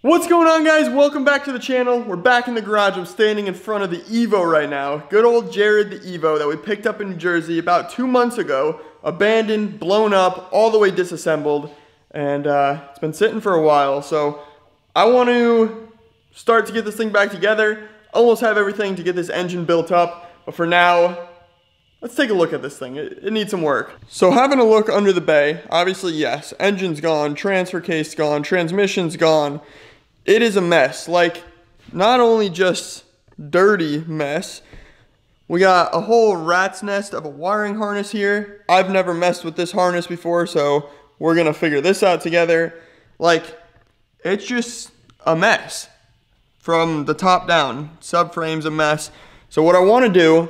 What's going on, guys? Welcome back to the channel. We're back in the garage. I'm standing in front of the Evo right now. Good old Jared the Evo that we picked up in New Jersey about 2 months ago. Abandoned, blown up, all the way disassembled. And it's been sitting for a while. So I want to start to get this thing back together. Almost have everything to get this engine built up. But for now, let's take a look at this thing. It needs some work. So having a look under the bay, obviously yes, engine's gone, transfer case gone, transmission's gone. It is a mess. Like, not only just dirty mess, we got a whole rat's nest of a wiring harness here. I've never messed with this harness before, so we're gonna figure this out together. Like, it's just a mess from the top down. Subframe's a mess. So what I wanna do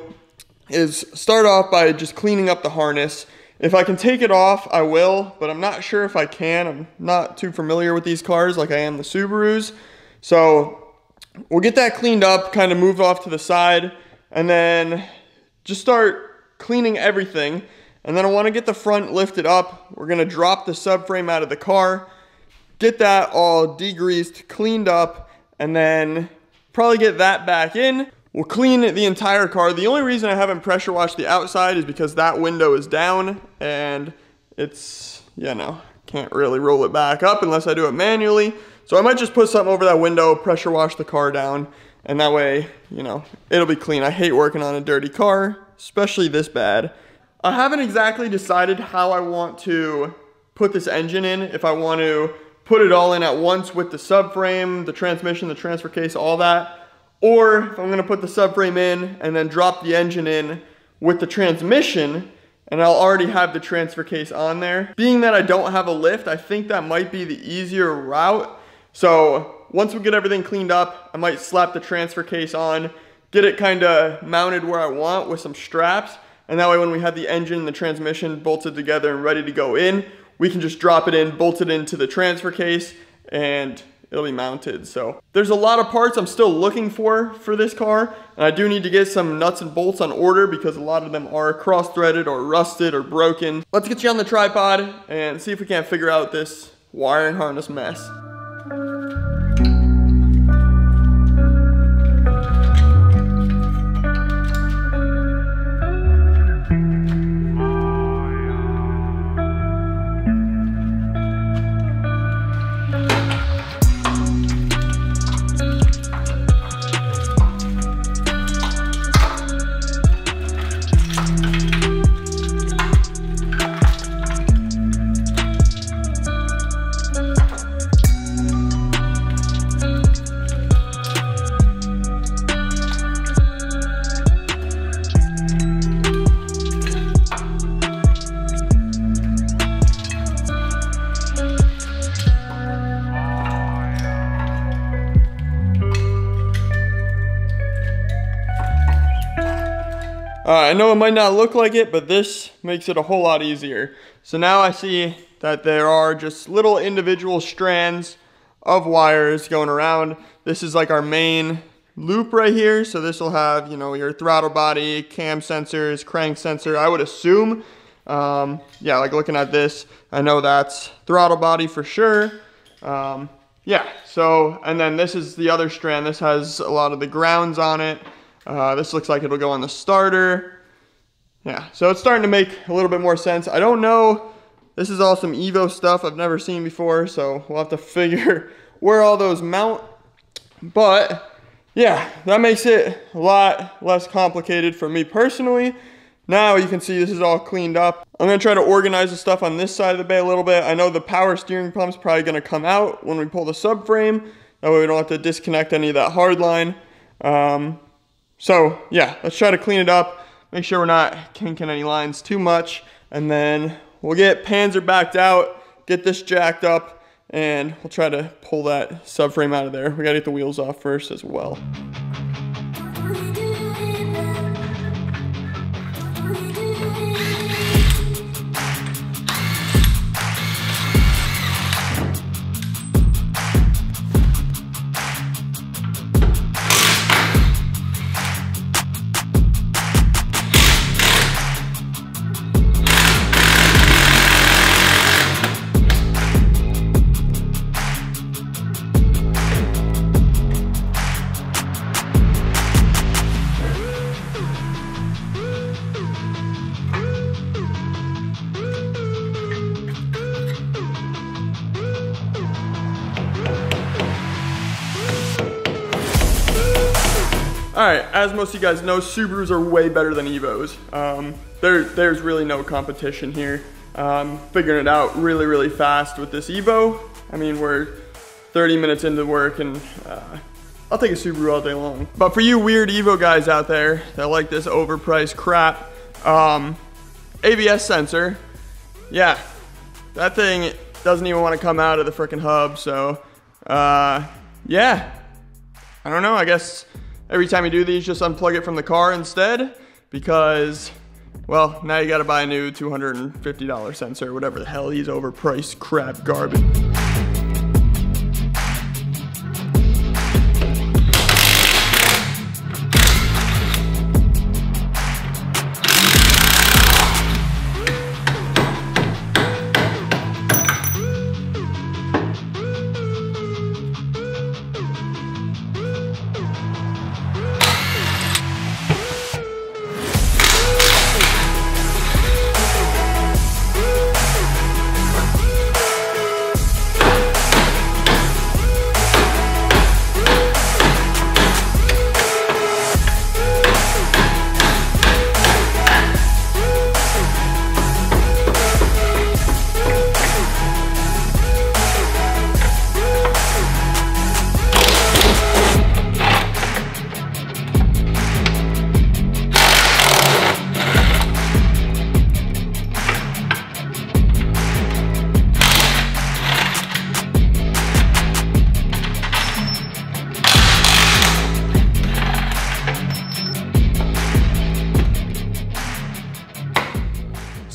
is start off by just cleaning up the harness. If I can take it off, I will, but I'm not sure if I can. I'm not too familiar with these cars like I am the Subarus. So we'll get that cleaned up, kind of move off to the side, and then just start cleaning everything. And then I want to get the front lifted up. We're going to drop the subframe out of the car, get that all degreased, cleaned up, and then probably get that back in. We'll clean the entire car. The only reason I haven't pressure washed the outside is because that window is down and it's, you know, can't really roll it back up unless I do it manually. So I might just put something over that window, pressure wash the car down, and that way, you know, it'll be clean. I hate working on a dirty car, especially this bad. I haven't exactly decided how I want to put this engine in. If I want to put it all in at once with the subframe, the transmission, the transfer case, all that. Or if I'm gonna put the subframe in and then drop the engine in with the transmission, and I'll already have the transfer case on there. Being that I don't have a lift, I think that might be the easier route. So once we get everything cleaned up, I might slap the transfer case on, get it kinda mounted where I want with some straps, and that way when we have the engine and the transmission bolted together and ready to go in, we can just drop it in, bolt it into the transfer case, and it'll be mounted. So there's a lot of parts I'm still looking for this car, and I do need to get some nuts and bolts on order because a lot of them are cross-threaded or rusted or broken. Let's get you on the tripod and see if we can't figure out this wiring harness mess. I know it might not look like it, but this makes it a whole lot easier. So now I see that there are just little individual strands of wires going around. This is like our main loop right here. So this will have, you know, your throttle body, cam sensors, crank sensor, I would assume. Yeah, like looking at this, I know that's throttle body for sure. Yeah, so, and then this is the other strand. This has a lot of the grounds on it. This looks like it'll go on the starter. Yeah, so it's starting to make a little bit more sense. I don't know, this is all some Evo stuff I've never seen before, so we'll have to figure where all those mount. But yeah, that makes it a lot less complicated for me personally. Now you can see this is all cleaned up. I'm gonna try to organize the stuff on this side of the bay a little bit. I know the power steering pump's probably gonna come out when we pull the subframe. That way we don't have to disconnect any of that hard line. So yeah, let's try to clean it up. Make sure we're not kinking any lines too much. And then we'll get Panzer backed out, get this jacked up, and we'll try to pull that subframe out of there. We gotta get the wheels off first as well. Alright, as most of you guys know, Subarus are way better than Evos. There's really no competition here. Figuring it out really, really fast with this Evo. I mean, we're 30 minutes into work and I'll take a Subaru all day long. But for you weird Evo guys out there that like this overpriced crap, ABS sensor, yeah, that thing doesn't even want to come out of the frickin' hub, so yeah, I don't know, I guess every time you do these, just unplug it from the car instead, because, well, now you gotta buy a new $250 sensor, whatever the hell these overpriced crap garbage.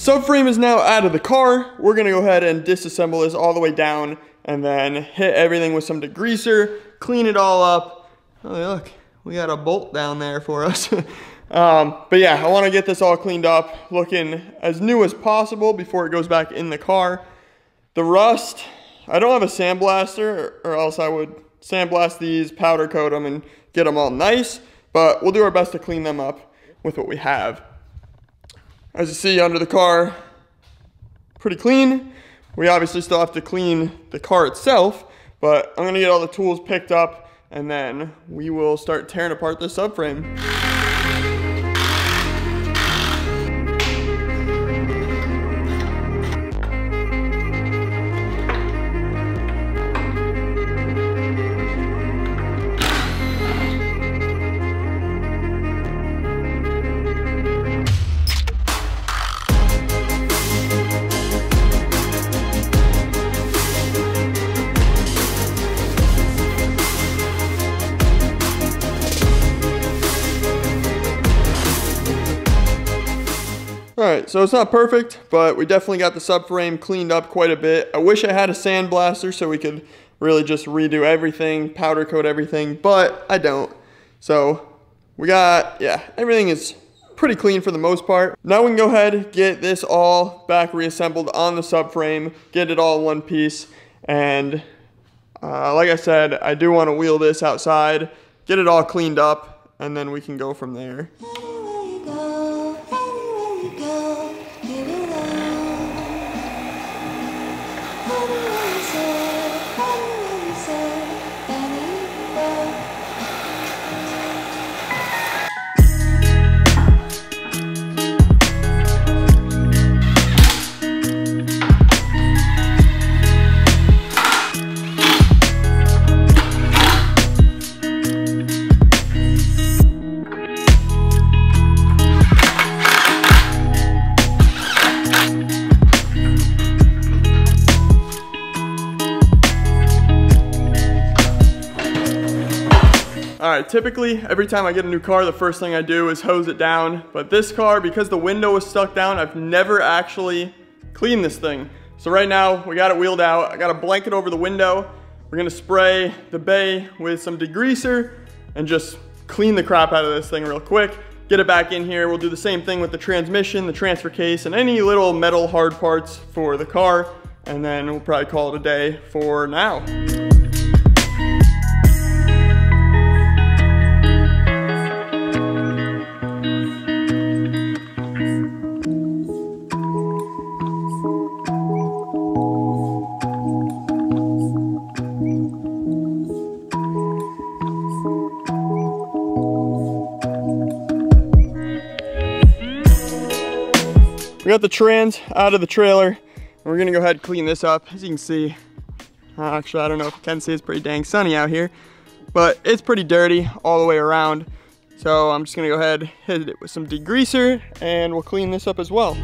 Subframe is now out of the car. We're gonna go ahead and disassemble this all the way down and then hit everything with some degreaser, clean it all up. Oh, look, we got a bolt down there for us. But yeah, I wanna get this all cleaned up, looking as new as possible before it goes back in the car. The rust, I don't have a sandblaster, or else I would sandblast these, powder coat them, and get them all nice, but we'll do our best to clean them up with what we have. As you see under the car, pretty clean. We obviously still have to clean the car itself, but I'm gonna get all the tools picked up and then we will start tearing apart this subframe. Alright, so it's not perfect, but we definitely got the subframe cleaned up quite a bit. I wish I had a sandblaster so we could really just redo everything, powder coat everything, but I don't. So we got, yeah, everything is pretty clean for the most part. Now we can go ahead, get this all back reassembled on the subframe, get it all in one piece, and like I said, I do want to wheel this outside, get it all cleaned up, and then we can go from there. Alright, typically every time I get a new car, the first thing I do is hose it down, but this car, because the window was stuck down, I've never actually cleaned this thing. So right now, we got it wheeled out, I got a blanket over the window, we're gonna spray the bay with some degreaser and just clean the crap out of this thing real quick, get it back in here. We'll do the same thing with the transmission, the transfer case, and any little metal hard parts for the car, and then we'll probably call it a day for now. we got the trans out of the trailer, and we're gonna go ahead and clean this up. As you can see, actually, I don't know if you can see, it's pretty dang sunny out here, but it's pretty dirty all the way around. So I'm just gonna go ahead, hit it with some degreaser, and we'll clean this up as well.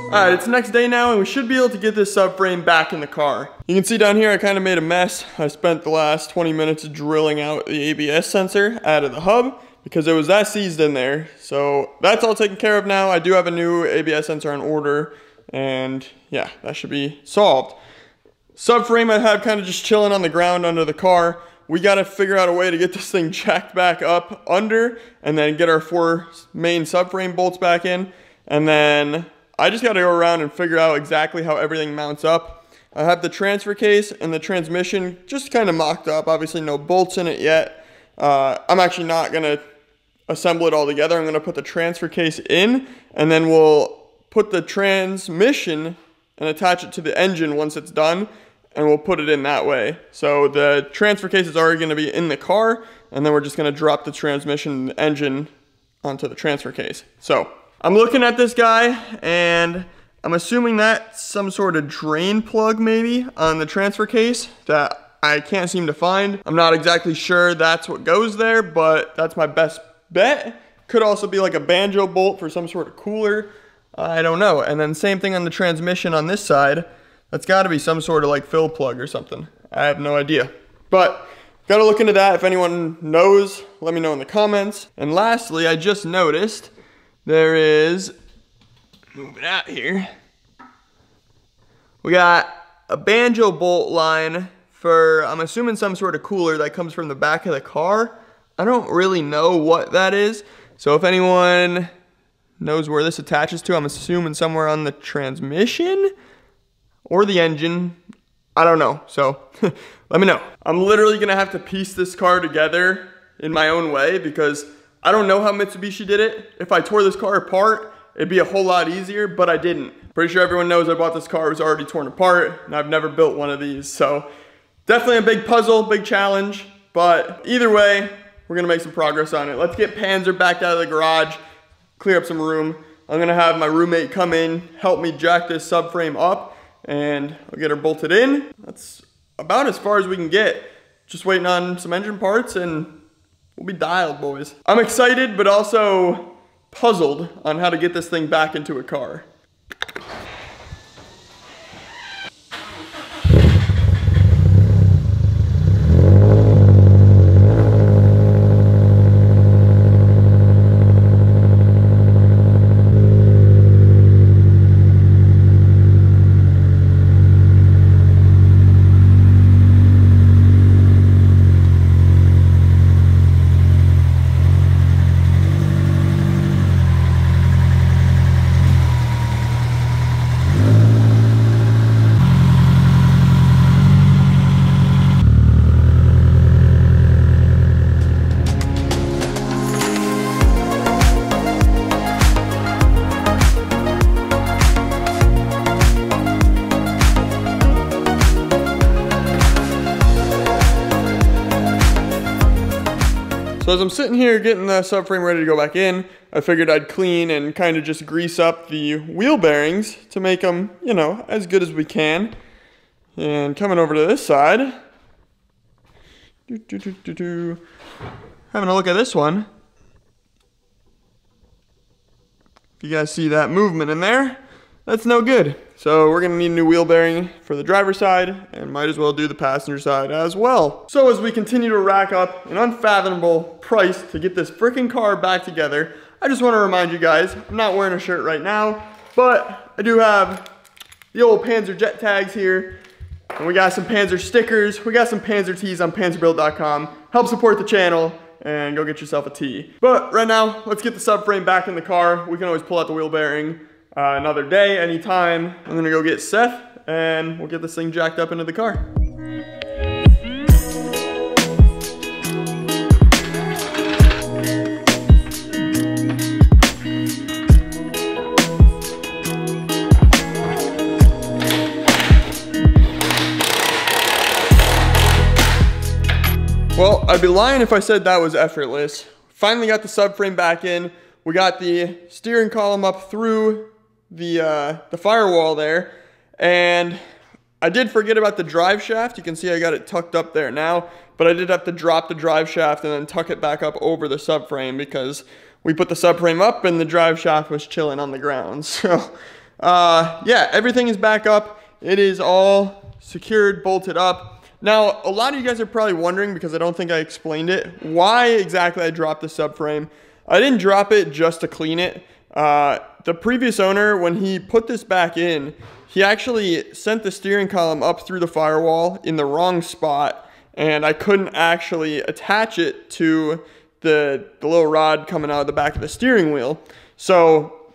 Alright, it's the next day now, and we should be able to get this subframe back in the car. You can see down here I kind of made a mess. I spent the last 20 minutes drilling out the ABS sensor out of the hub because it was that seized in there. So that's all taken care of now. I do have a new ABS sensor on order, and yeah, that should be solved. Subframe I have kind of just chilling on the ground under the car. We got to figure out a way to get this thing jacked back up under, and then get our 4 main subframe bolts back in, and then I just got to go around and figure out exactly how everything mounts up. I have the transfer case and the transmission just kind of mocked up. Obviously no bolts in it yet. I'm actually not going to assemble it all together. I'm going to put the transfer case in, and then we'll put the transmission and attach it to the engine once it's done, and we'll put it in that way. So the transfer case is already going to be in the car, and then we're just going to drop the transmission and the engine onto the transfer case. So I'm looking at this guy, and I'm assuming that's some sort of drain plug maybe on the transfer case that I can't seem to find. I'm not exactly sure that's what goes there, but that's my best bet. Could also be like a banjo bolt for some sort of cooler. I don't know. And then same thing on the transmission on this side. That's got to be some sort of like fill plug or something. I have no idea. But got to look into that. If anyone knows, let me know in the comments. And lastly, I just noticed there is, move it out here, we got a banjo bolt line for, I'm assuming some sort of cooler that comes from the back of the car. I don't really know what that is. So if anyone knows where this attaches to, I'm assuming somewhere on the transmission or the engine. I don't know, so let me know. I'm literally gonna have to piece this car together in my own way because I don't know how Mitsubishi did it. If I tore this car apart, it'd be a whole lot easier, but I didn't. Pretty sure everyone knows I bought this car, it was already torn apart, and I've never built one of these. So definitely a big puzzle, big challenge, but either way, we're gonna make some progress on it. Let's get Panzer back out of the garage, clear up some room. I'm gonna have my roommate come in, help me jack this subframe up, and I'll get her bolted in. That's about as far as we can get. Just waiting on some engine parts, and we'll be dialed, boys. I'm excited, but also puzzled on how to get this thing back into a car. So as I'm sitting here getting the subframe ready to go back in, I figured I'd clean and kind of just grease up the wheel bearings to make them, you know, as good as we can. And coming over to this side, having a look at this one. If you guys see that movement in there, that's no good. So we're gonna need a new wheel bearing for the driver's side, and might as well do the passenger side as well. So as we continue to rack up an unfathomable price to get this freaking car back together, I just wanna remind you guys, I'm not wearing a shirt right now, but I do have the old Panzer jet tags here, and we got some Panzer stickers, we got some Panzer tees on panzerbuilt.com. Help support the channel, and go get yourself a tea. But right now, let's get the subframe back in the car. We can always pull out the wheel bearing another day, anytime. I'm gonna go get Seth, and we'll get this thing jacked up into the car. Well, I'd be lying if I said that was effortless. Finally got the subframe back in. We got the steering column up through the firewall there. And I did forget about the drive shaft. You can see I got it tucked up there now. But I did have to drop the drive shaft and then tuck it back up over the subframe because we put the subframe up and the drive shaft was chilling on the ground. So, yeah, everything is back up. It is all secured, bolted up. Now, a lot of you guys are probably wondering, because I don't think I explained it, why exactly I dropped the subframe. I didn't drop it just to clean it. The previous owner, when he put this back in, he actually sent the steering column up through the firewall in the wrong spot, and I couldn't actually attach it to the little rod coming out of the back of the steering wheel. So,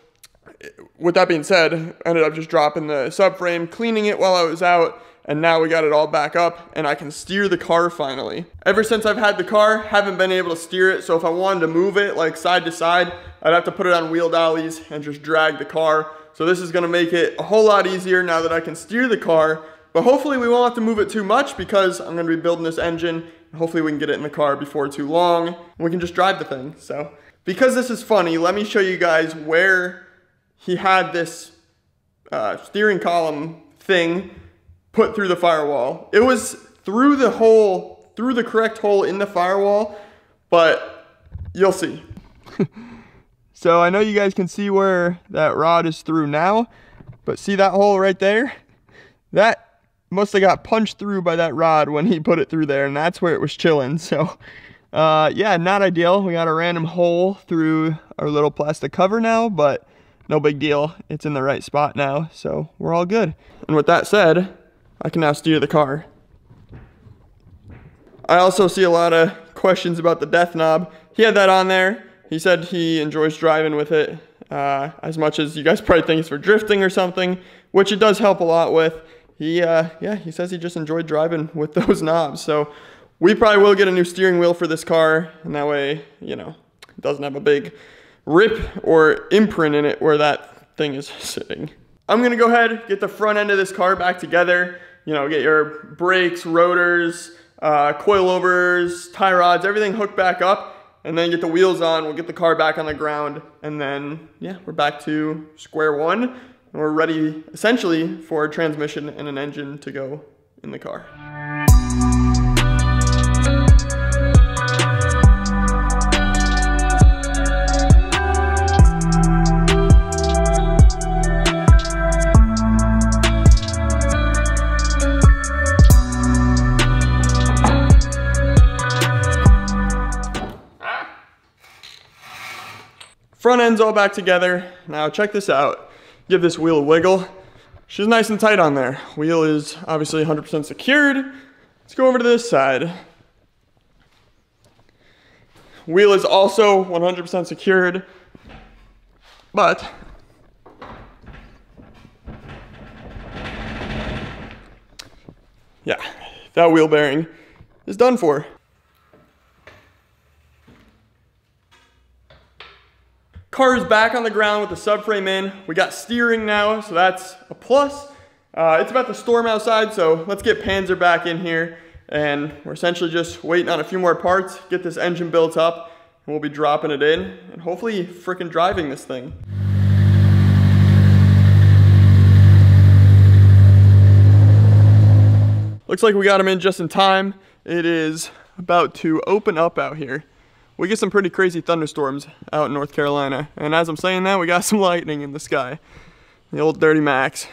with that being said, I ended up just dropping the subframe, cleaning it while I was out, and now we got it all back up and I can steer the car finally. Ever since I've had the car, haven't been able to steer it, so if I wanted to move it like side to side, I'd have to put it on wheel dollies and just drag the car. So this is gonna make it a whole lot easier now that I can steer the car, but hopefully we won't have to move it too much because I'm gonna be building this engine, and hopefully we can get it in the car before too long, and we can just drive the thing. So, because this is funny, let me show you guys where he had this steering column thing put through the firewall. It was through the hole, through the correct hole in the firewall, but you'll see. So I know you guys can see where that rod is through now, but see that hole right there? That must have got punched through by that rod when he put it through there, and that's where it was chilling. So yeah, not ideal. We got a random hole through our little plastic cover now, but no big deal. It's in the right spot now, so we're all good. And with that said, I can now steer the car. I also see a lot of questions about the death knob. He had that on there. He said he enjoys driving with it as much as you guys probably think it's for drifting or something, which it does help a lot with. Yeah, he says he just enjoyed driving with those knobs. So we probably will get a new steering wheel for this car, and that way, you know, it doesn't have a big rip or imprint in it where that thing is sitting. I'm gonna go ahead, get the front end of this car back together. You know, get your brakes, rotors, coilovers, tie rods, everything hooked back up, and then get the wheels on. We'll get the car back on the ground, and then, yeah, we're back to square one, and we're ready, essentially, for a transmission and an engine to go in the car. Front end's all back together. Now check this out. Give this wheel a wiggle. She's nice and tight on there. Wheel is obviously 100% secured. Let's go over to this side. Wheel is also 100% secured, but yeah, that wheel bearing is done for. Car is back on the ground with the subframe in. We got steering now, so that's a plus. It's about to storm outside, so let's get Panzer back in here. And we're essentially just waiting on a few more parts, get this engine built up, and we'll be dropping it in, and hopefully frickin' driving this thing. Looks like we got him in just in time. It is about to open up out here. We get some pretty crazy thunderstorms out in North Carolina. And as I'm saying that, we got some lightning in the sky. The old dirty Max.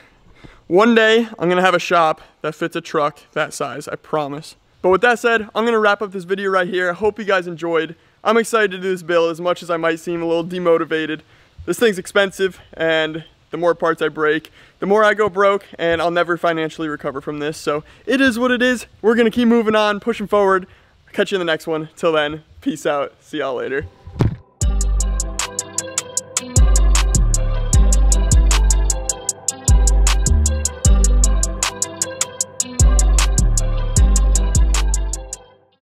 One day, I'm gonna have a shop that fits a truck that size, I promise. But with that said, I'm gonna wrap up this video right here. I hope you guys enjoyed. I'm excited to do this build as much as I might seem a little demotivated. This thing's expensive, and the more parts I break, the more I go broke, and I'll never financially recover from this. So it is what it is. We're gonna keep moving on, pushing forward. Catch you in the next one. Till then, Peace out. See y'all later.